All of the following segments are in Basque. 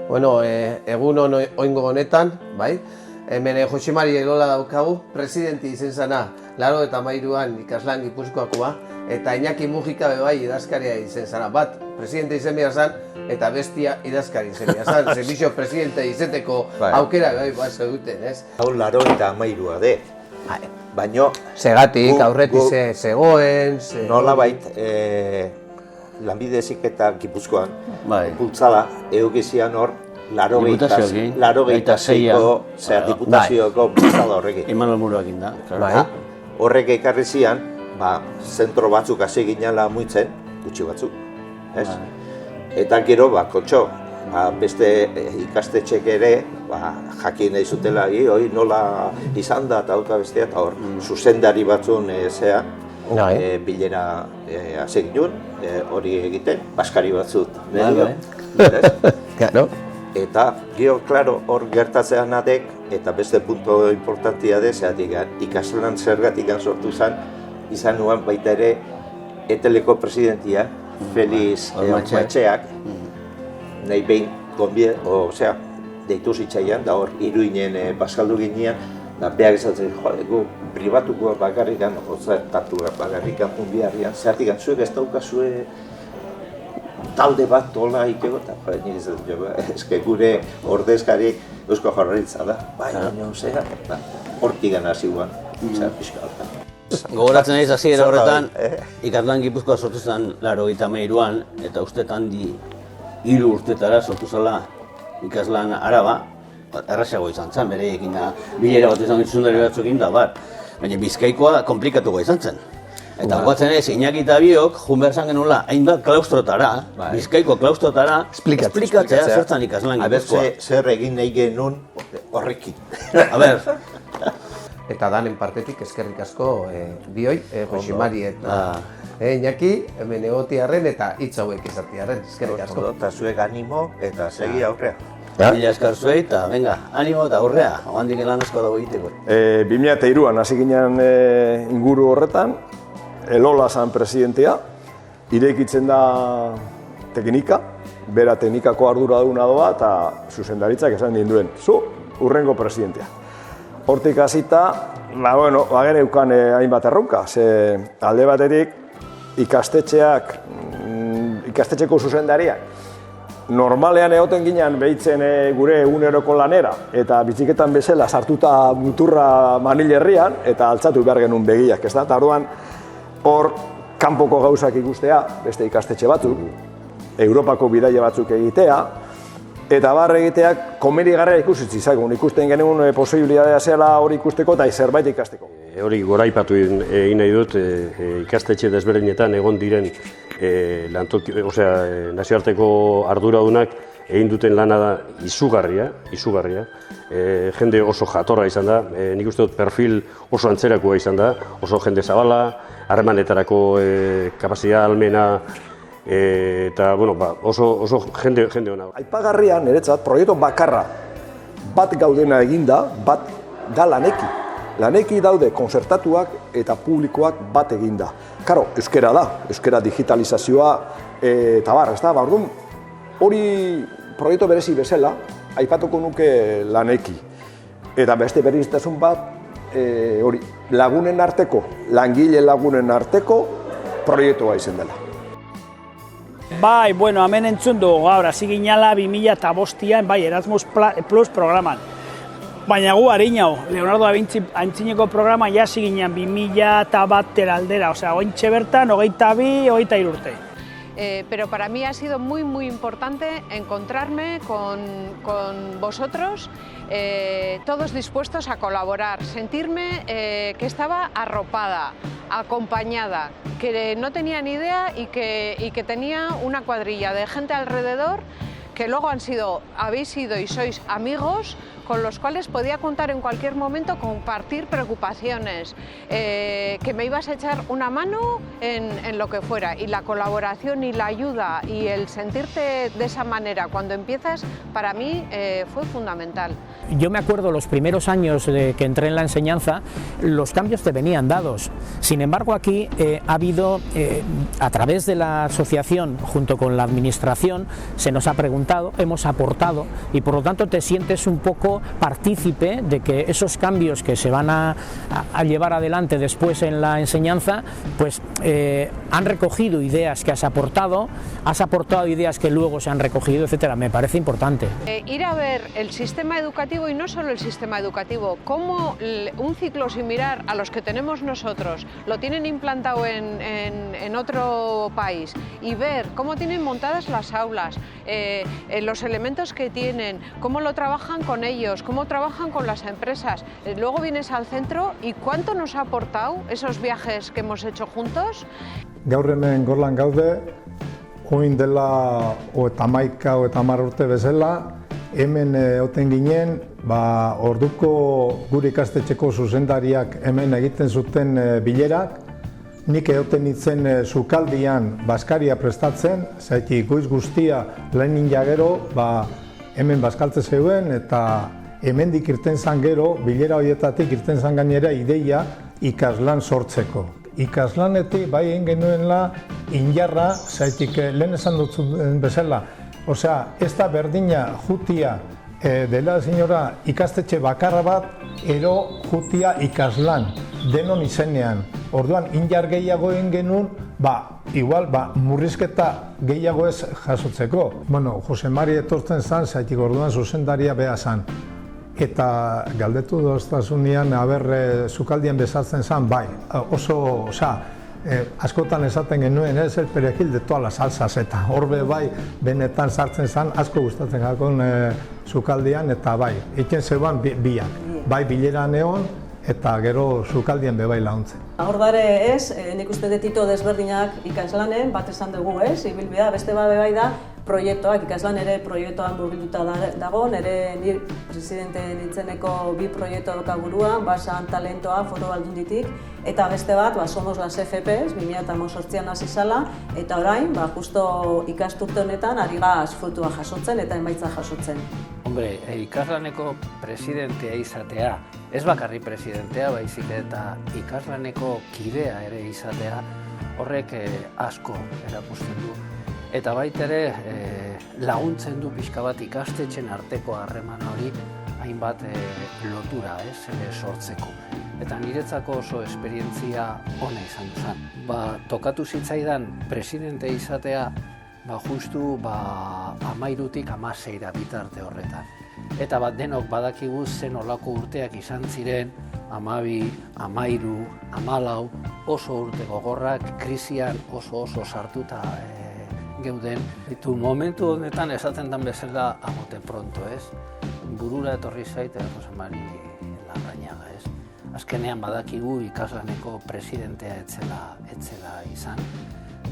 Bueno, egun oingo honetan, bai? Hemen Jose Mari Elola daukagu, presidenti izen zana, 83an ikaslan Gipuzkoakoa, eta Iñaki Mujika bai idazkaria izen zana. Bat, presidente izen behar zan, eta bestia idazkari izen behar zan. Servizio presidente izeteko aukera bai zeuduten, ez? Hau 83a de. Baina... Segatik, aurretik zegoen... Nolabait, lanbide heziketa Gipuzkoan, bultzada, eukizian hor, 86ko diputazioko bultzada horrekin. Imanol Muruakin da. Horrek ekarri zian, zentro batzuk hasi ginela muitzen, gutxi batzuk. Eta gero, kontxo, beste ikastetxek ere, jakin nahi zutela, hori nola izan da, eta hauka bestea, eta hor, zuzendari batzun zean, bilera hasi ginen, hori egiten, baskari batzut. Eta, gero, klaro, hor gertatzean adek, eta beste punto importantia de, zeatik, ikaslan zergatik sortu izan nuen baita ere, eteleko presidentia, Feliz Ormaetxeak, nahi behin, deitu zitzaian, da hor, Iruinen bazkaldu ginean, da behar ezatzen, gu pribatuko bakarrikan, ozertatu bakarrikan punbiarrian, zertik zuek ez daukazue talde bat tola ikego, eta nik ez dut, eske gure ordezkarik Eusko Jaurlaritza da, baina zera, hortik gana ziguan, zer pixka hortan. Gogoratzen naiz hasiera horretan, ikaslan Gipuzkoa sortu zen 83an, eta uste handi 3 urtetara sortu zela ikaslan Araba, errazago izan zen, bereekin bilera bat izan zundari batzuekin da bat, baina Bizkaikoa komplikatuko izan zen. Eta guatzen ez, Iñaki eta biok, jun behar zan genuela, hainbat klaustrotara, Bizkaiko klaustrotara, esplikatzea zertzen ikaslan Gipuzkoa. Zer egin nahi genuen horrekin. Eta danen partetik eskerrik asko bioi, Jose Mari eta Iñaki, hemen egotiarren eta hitz hauek izatiarren, eskerrik asko. Eta zuek animo eta segi aurrea. Mila eskar zuei eta venga, animo eta aurrea, oandik lan asko dago egiteko. 2003an hasi ginen inguru horretan, Elola zan presidentea, irekitzen da teknika, bera teknikako arduraduna doa eta zuzendaritzak esan ninduen, zu, urrengo presidentea. Hortik hasita, geneukan hainbat erronka, ze alde batetik ikastetxeko zuzendariak normalean egoten ginen behitzen gure eguneroko lanera eta biziketan bezala sartuta muturra Manilerrian eta altzatu behar genuen begiak, ez da? Eta orduan hor kanpoko gauzak ikustea, beste ikastetxe batzuk, Europako bidaia batzuk egitea, eta barre egiteak komenigarria ikusitzi zaigun, ikusten genuen posibilitatea zela hori ikusteko eta zerbait ikasteko. Hori goraipatu egin nahi dut, ikastetxe desberdinetan egon diren nazioarteko arduradunak egin duten lana da izugarria. Jende oso jatorra izan da, nik uste dut perfil oso antzerakoa izan da, oso jende zabala, harremanetarako kapazitatea ahalmena, eta oso jende hona. Aipagarria niretzat proiektu bakarra bat gaudena eginda, bat da laneki. Laneki daude konzertatuak eta publikoak bat eginda. Karo, euskera da, euskera digitalizazioa eta ez da, orduan hori proiektu berezi bezala, aipatuko nuke laneki. Eta beste bereiztasun bat, hori, lagunen arteko, langile lagunen arteko proiektua izan dela. Bai, hemen entzun dugu gaur, hasi ginala 2005an, Erasmus Plus programan. Baina gu harinau, Leonardo da Vinci antzineko programa hasi ginen 2001 aldera, ointxe bertan, 22, 23 urte. Pero para mí ha sido muy importante encontrarme con vosotros, todos dispuestos a colaborar, sentirme que estaba arropada, acompañada, que no tenía ni idea y que tenía una cuadrilla de gente alrededor que luego habéis sido y sois amigos con los cuales podía contar en cualquier momento, compartir preocupaciones, que me ibas a echar una mano en lo que fuera. Y la colaboración y la ayuda y el sentirte de esa manera cuando empiezas, para mí fue fundamental. yo me acuerdo los primeros años de que entré en la enseñanza, los cambios te venían dados. Sin embargo, aquí ha habido, a través de la asociación, junto con la administración, se nos ha preguntado, hemos aportado y por lo tanto te sientes un poco partícipe de que esos cambios que se van a llevar adelante después en la enseñanza, pues han recogido ideas que has aportado ideas que luego se han recogido, etcétera. Me parece importante. Ir a ver el sistema educativo y no solo el sistema educativo, cómo un ciclo similar a los que tenemos nosotros lo tienen implantado en otro país y ver cómo tienen montadas las aulas, los elementos que tienen, cómo lo trabajan con ellos, cómo trabajan con las empresas. Luego vienes al centro y cuánto nos ha aportado esos viajes que hemos hecho juntos. Gaur hemen Gorlan gaude, oin dela 11 urte bezala, hemen egoten ginen, orduko gure ikastetxeko zuzendariak hemen egiten zuten bilerak, nik egoten nintzen sukaldian baskaria prestatzen, zaitik goiz guztia lehenin jagero, hemen baskaltze zeuden eta hemendik irten zan gero, bilera horietatik irten zan gainera ideia ikaslan sortzeko. Ikaslanetik bai egin genuenla injarra, zaitik lehen esan dut bezala. Osea, ez da berdina jutia dela senyora ikastetxe bakarra bat, ero jutia ikaslan, denon izenean. Orduan, injar gehiago egin genuen, igual, murrizketa gehiago ez jasotzeko. Bueno, Jose Mari etortzen zan, zaitik orduan zuzendaria beha zan. Eta galdetu doztasunean, sukaldian bezartzen zan, oso, askotan esaten genuen, ez el perejil de todas las salsas, eta horbe benetan sartzen zan, asko gustatzen jakon sukaldian, eta egiten zeuan biak, bileran egon, eta gero sukaldian bebai launtzen. Hor dare ez, nik uste detito desberdinak ikaslanen, bat esan dugu ez, ibilbidea, beste bebai da, proiektuak, ikaslan ere proiektuan burbilduta dago, nire ni presidente nintzeneko 2 proiektu doka buruan, basan talentoa Foru Aldunditik, eta beste bat, Somos las FPs, 2018an hasi zala, eta orain, justo ikasturte honetan, ari gaz frutua jasotzen eta emaitza jasotzen. Hombre, ikaslaneko presidentea izatea, ez bakarri presidentea, baizik eta ikaslaneko kidea ere izatea, horrek asko erakusten du. Eta baita ere laguntzen du pixka bat ikastetxen arteko harreman hori hainbat lotura sortzeko. Eta niretzako oso esperientzia ona izan zen. Tokatu zitzaidan presidente izatea justu 13tik 16 bitarte horretan. Eta denok badakigu zen olako urteak izan ziren, 12, 13, 14, oso urte gogorrak, krisian oso sartuta geuden. Momentu honetan esaten den bezala agote pronto, ez? Burura etorri zait Jose Mari Larrañaga, ez? Azkenean badakigu ikaslaneko presidentea etzela izan,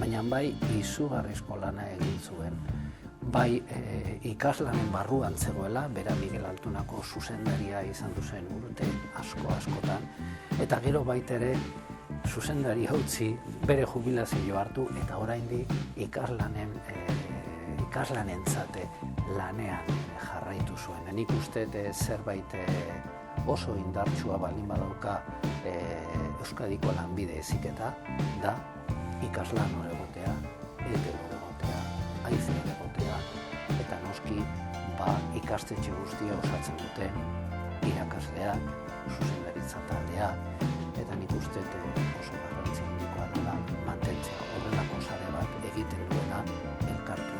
baina izugarrizko lana egin zuen. Ikaslanen barruan zegoela, bera Miguel Altunako zuzendaria izan duzen urte askotan, eta gero baitere zuzendari utzi, bere jubilazio hartu eta oraindik ikaslanentzate lanean jarraitu zuen. Nik uste zerbait oso indartsua baldin badauka Euskadiko lanbide heziketa da ikaslan hor egotea, hor egotea, haize hor egotea, eta noski ikastetxe guztia osatzen duten irakasleak, zuzendaritza taldea, eta nik uste oso garrantzi handikoa dela mantentzea horrelako sare bat egiten duena elkartu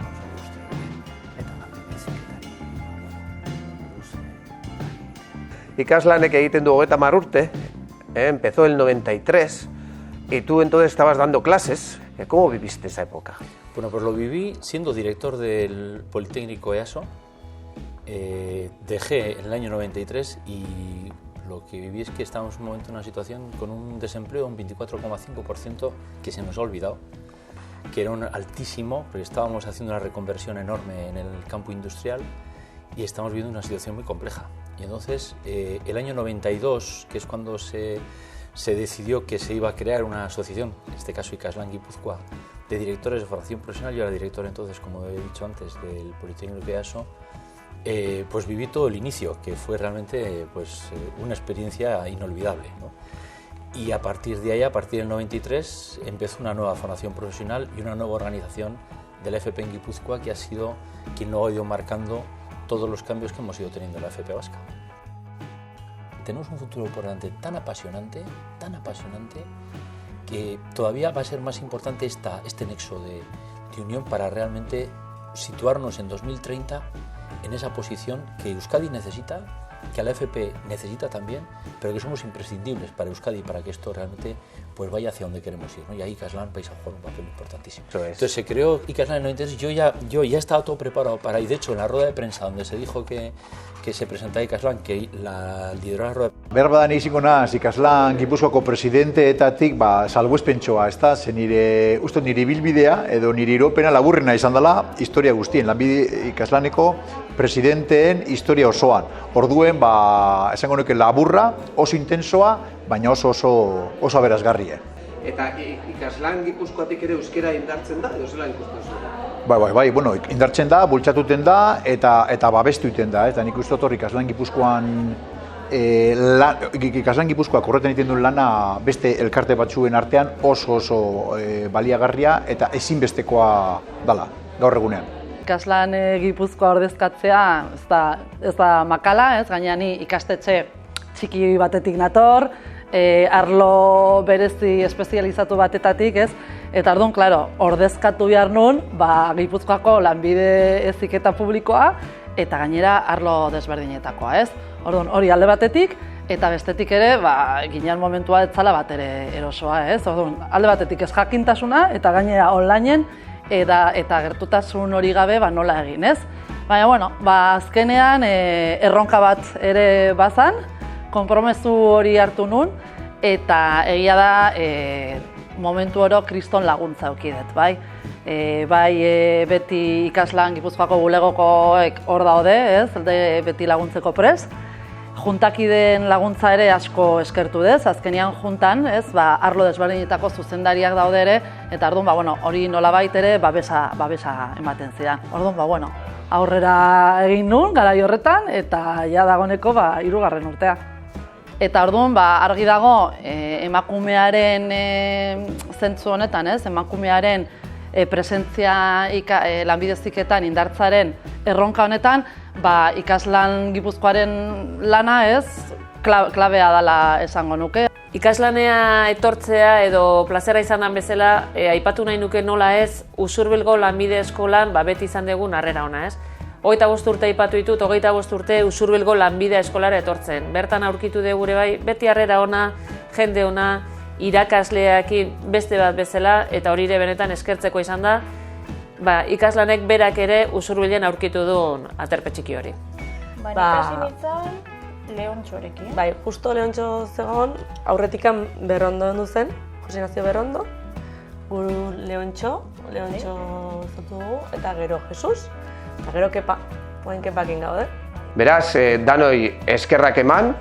gauza guztien eta lanbide heziketari. Ikaslanek egiten du 30 urte, empezó el 93, y tú entonces estabas dando clases. ¿Cómo viviste esa época? Bueno, pues lo viví siendo director del Politécnico EASO. Dejé en el año 93 y lo que viví es que estábamos en un momento en una situación con un desempleo, un 24,5% que se nos ha olvidado, que era un altísimo, porque estábamos haciendo una reconversión enorme en el campo industrial y estamos viviendo una situación muy compleja. Y entonces, el año 92, que es cuando se decidió que se iba a crear una asociación, en este caso Ikaslan Guipúzcoa, de directores de formación profesional, yo era director entonces, como he dicho antes, del Politécnico EASO, pues viví todo el inicio, que fue realmente una experiencia inolvidable, ¿no? Y a partir de ahí, a partir del 93, empezó una nueva formación profesional y una nueva organización de la FP en Guipúzcoa, que ha sido quien lo ha ido marcando todos los cambios que hemos ido teniendo en la FP vasca. Tenemos un futuro por delante tan apasionante, que todavía va a ser más importante este nexo de unión para realmente situarnos en 2030 en esa posición que Euskadi necesita, que la FP necesita también, pero que somos imprescindibles para Euskadi, para que esto realmente pues vaya hacia donde queremos ir, ¿no? Y ahí Ikaslan vais a jugar un papel importantísimo. Entonces se creó Ikaslan en el 93, yo ya estaba todo preparado para, y de hecho en la rueda de prensa donde se dijo que se presentaba Ikaslan, que la lideró la rueda de prensa. Berbadan izango naz Ikaslan Gipuzkoako presidenteetatik salbuespentsoa, ezta? Ze uste nire ibilbidea edo nire iropena laburrena izan dela historia guztien, lanbide Ikaslaneko presidenteen historia osoan. Orduen, esango nuke laburra, oso intensoa, baina oso aberazgarria. Eta Ikaslan Gipuzkoatik ere euskera indartzen da, edo zelan ikusten zuen? Bai, bueno, indartzen da, bultzatuten da, eta babestuten da, eta nik uste dut Ikaslan Gipuzkoan Ikaslan Gipuzkoak horretan egiten duen lana beste elkarte batzuen artean oso baliagarria eta ezinbestekoa dela, gaur egunean. Ikaslan Gipuzkoa ordezkatzea ez da makala, gaina ni ikastetxe txiki batetik nator, arlo berezi espezializatu batetatik, eta orduan, klaro, ordezkatu behar nun, Gipuzkoako lanbide heziketa publikoa, eta gainera arlo desberdinetakoa, Orduan, hori alde batetik, eta bestetik ere, ginean momentua ez zala bat ere erosoa, Orduan, alde batetik ez jakintasuna, eta gainera onlineen, eta gertutasun hori gabe nola egin, Baina, bueno, azkenean erronka bat ere bazan, konpromezu hori hartu nun, eta egia da momentu oro kriston laguntza aukidet, bai? Beti Ikaslan Gipuzkoako bulegokoek hor daude, beti laguntzeko prest. Juntakideen laguntza ere asko eskertu dez, azkenean juntan, arlo desberdinetako zuzendariak daude ere, eta orduan, hori nolabait ere babesa ematen zidan. Orduan, aurrera egin nun, garai horretan, eta ja dagoeneko 3. urtea. Eta orduan, argi dago, emakumearen zentzu honetan, emakumearen presentzia lanbide heziketan indartzaren erronka honetan, Ikaslan Gipuzkoaren lana klabea dela esango nuke. Ikaslanea etortzea edo plazera izanan bezala, aipatu nahi nuke nola Usurbilgo lanbide eskolan beti izan dugun harrera ona, 25 urte aipatu ditut, 25 urte Usurbilgo lanbide eskolara etortzen. Bertan aurkitu dugu ere beti harrera ona, jende ona, irakasleekin beste bat bezala, eta hori ere benetan eskertzeko izan da, Ikaslanek berak ere Usurbilen aurkitu duen aterpe txiki hori. Ikasi nintzen Leontxorekin. Justo Leontxo zegoen, aurretikan Berrondo hendu zen, Jose Ignacio Berrondo, guru Leontxo zatu dugu, eta gero Jesus, eta gero Kepa, poen Kepakin gaude. Beraz, danoi eskerrak eman,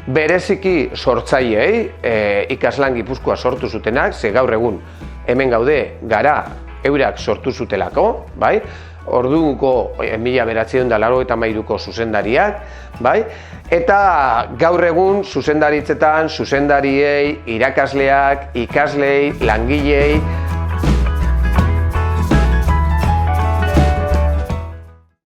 bereziki sortzaileei Ikaslan Gipuzkoa sortu zutenak, ze gaur egun hemen gaude gara eurak sortu zutelako, bai? Orduko 1983ko zuzendariak, bai? Eta gaur egun zuzendaritzetan, zuzendariei, irakasleak, ikaslei, langilei,